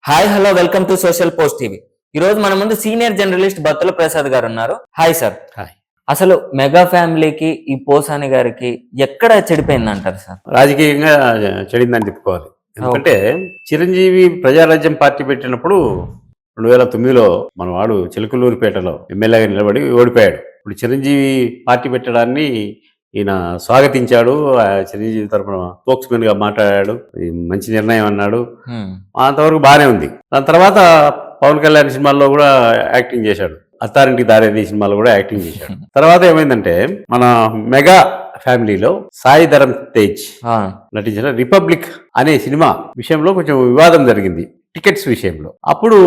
Hi hello welcome to social post TV. ఈ రోజు మన ముందు సీనియర్ జర్నలిస్ట్ బత్తుల ప్రసాద్ గారు ఉన్నారు. Hi sir. హాయ్. అసలు మెగా ఫ్యామిలీకి ఈ పోసాని గారికి ఎక్కడ చెడిపోయింది అంటారు సార్? రాజకీయంగా చెడిందని చెప్పుకోవాలి. ఎందుకంటే చిరంజీవి ప్రజారాజ్యం పార్టీ పెట్టినప్పుడు 2009లో మన వాడు చిలకలూరిపేటలో ఎమ్మెల్యేగా నిలబడి ఓడిపోయాడు. ఇప్పుడు చిరంజీవి పార్టీ పెట్టడాన్ని ఈయన స్వాగతించాడు. చిరంజీవి తరఫున స్పోక్స్మెన్ గా మాట్లాడాడు. మంచి నిర్ణయం అన్నాడు. అంతవరకు బాగానే ఉంది. దాని తర్వాత పవన్ కళ్యాణ్ సినిమాల్లో కూడా యాక్టింగ్ చేశాడు. అత్తారింటికి దారేది సినిమాలో కూడా యాక్టింగ్ చేశాడు. తర్వాత ఏమైందంటే మన మెగా ఫ్యామిలీలో సాయి ధరమ్ తేజ్ నటించిన రిపబ్లిక్ అనే సినిమా విషయంలో కొంచెం వివాదం జరిగింది, టికెట్స్ విషయంలో. అప్పుడు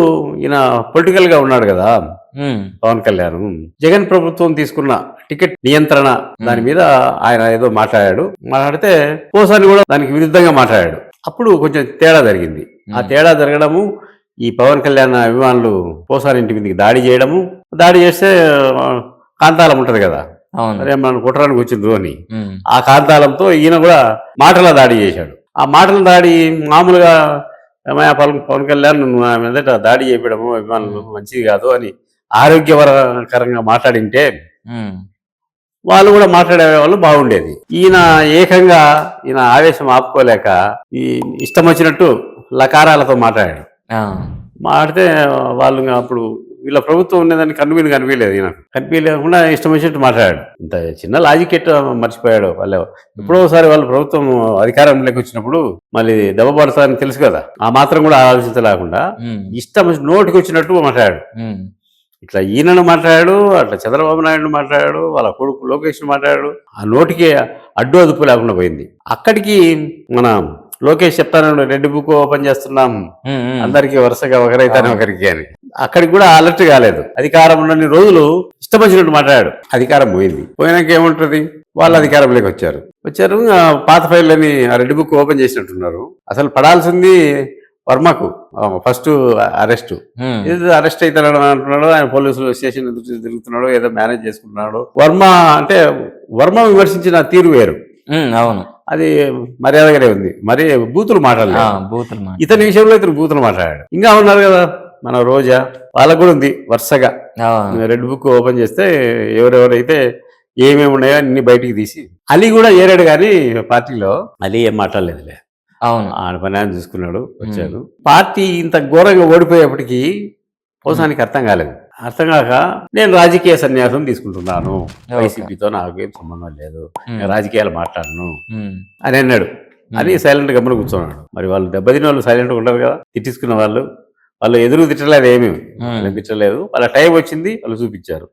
ఈయన పొలిటికల్ గా ఉన్నాడు కదా పవన్ కళ్యాణ్. జగన్ ప్రభుత్వం తీసుకున్న టికెట్ నియంత్రణ దాని మీద ఆయన ఏదో మాట్లాడితే పోసాని కూడా దానికి విరుద్ధంగా మాట్లాడాడు. అప్పుడు కొంచెం తేడా జరిగింది. ఆ తేడా జరగడము, ఈ పవన్ కళ్యాణ్ అభిమానులు పోసాని ఇంటి మీదకి దాడి చేస్తే కాంతాలం ఉంటది కదా, అరే మనం కుట్రానికి వచ్చిండ్రు అని ఆ కాంతాలంతో ఈయన కూడా మాటల దాడి చేశాడు. ఆ మాటల దాడి మామూలుగా పవన్ కళ్యాణ్ మీదట దాడి చేయడము అభిమానులు మంచిది కాదు అని ఆరోగ్యకరంగా మాట్లాడింటే వాళ్ళు కూడా మాట్లాడే వాళ్ళు బాగుండేది. ఈయన ఆవేశం ఆపుకోలేక ఈ ఇష్టం వచ్చినట్టు లకారాలతో మాట్లాడాడు. మాట్లాడితే వాళ్ళు అప్పుడు వీళ్ళ ప్రభుత్వం ఉండేదాన్ని కనిపించలేదు. ఈయనకు కనిపించలేకుండా ఇష్టం వచ్చినట్టు మాట్లాడాడు. ఇంత చిన్న లాజిక్ ఎట్లా మర్చిపోయాడు. వాళ్ళు ఎప్పుడోసారి వాళ్ళ ప్రభుత్వం అధికారంలోకి వచ్చినప్పుడు మళ్ళీ దెబ్బ పడతారని తెలుసు కదా, ఆ మాత్రం కూడా ఆలోచించలేకుండా ఇష్టం నోటికి వచ్చినట్టు మాట్లాడాడు. ఇట్లా ఈయనను మాట్లాడాడు, అట్లా చంద్రబాబు నాయుడు మాట్లాడాడు, వాళ్ళ కొడుకు లోకేష్ మాట్లాడాడు. ఆ నోటికి అడ్డు అదుపు లేకుండా పోయింది. అక్కడికి మన లోకేష్ చెప్తాను, రెడ్ బుక్ ఓపెన్ చేస్తున్నాం అందరికి వరుసగా ఒకరైతానే ఒకరికి అని. అక్కడికి కూడా అలర్ట్ కాలేదు. అధికారం ఉన్నన్ని రోజులు ఇష్టం వచ్చినట్టు మాట్లాడాడు. అధికారం పోయినాక ఏముంటుంది, వాళ్ళు అధికారంలోకి వచ్చారు. పాత ఫైళ్ళని ఆ రెడ్ బుక్ ఓపెన్ చేసినట్టున్నారు. అసలు పడాల్సింది వర్మకు ఫస్ట్ అరెస్ట్. ఏదో అరెస్ట్ అవుతాడు అంటున్నాడు, ఆయన పోలీసులు స్టేషన్ తిరుగుతున్నాడు, ఏదో మేనేజ్ చేసుకుంటున్నాడు. వర్మ విమర్శించిన తీరు వేరు. అవును, అది మర్యాదగానే ఉంది. మరి బూతులు మాట్లాడలేదు. ఇతని విషయంలో ఇతను బూతులు మాట్లాడాడు. ఇంకా ఉన్నారు కదా మన రోజా, వాళ్ళకు కూడా ఉంది వరుసగా. రెడ్ బుక్ ఓపెన్ చేస్తే ఎవరెవరైతే ఏమేమి ఉన్నాయో అన్ని బయటికి తీసి. అలీ కూడా ఏరాడు కానీ పార్టీలో అలీ ఏం మాట్లాడలేదులే. అవును, ఆయన పని ఆయన చూసుకున్నాడు, వచ్చాడు. పార్టీ ఇంత ఘోరంగా ఓడిపోయేప్పటికీ పోసానికి అర్థం కాలేదు. అర్థం కాక నేను రాజకీయ సన్యాసం తీసుకుంటున్నాను, వైసీపీతో నాకు ఏం సంబంధం లేదు, నేను రాజకీయాలు మాట్లాడను అని అన్నాడు. అని సైలెంట్ గమ్మున కూర్చున్నాడు. మరి వాళ్ళు దెబ్బతిన వాళ్ళు సైలెంట్గా ఉండరు కదా. తిట్టించుకున్న వాళ్ళు ఎదురు తిట్టలేదు, ఏమేమి తిట్టలేదు. వాళ్ళ టైం వచ్చింది, వాళ్ళు చూపించారు.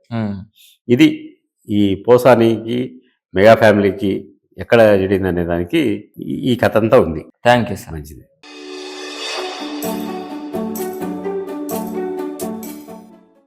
ఇది ఈ పోసానికి మెగా ఫ్యామిలీకి ఎక్కడ జరిగింది అనే దానికి ఈ కథ అంతా ఉంది. Thank you sir. మంచిది.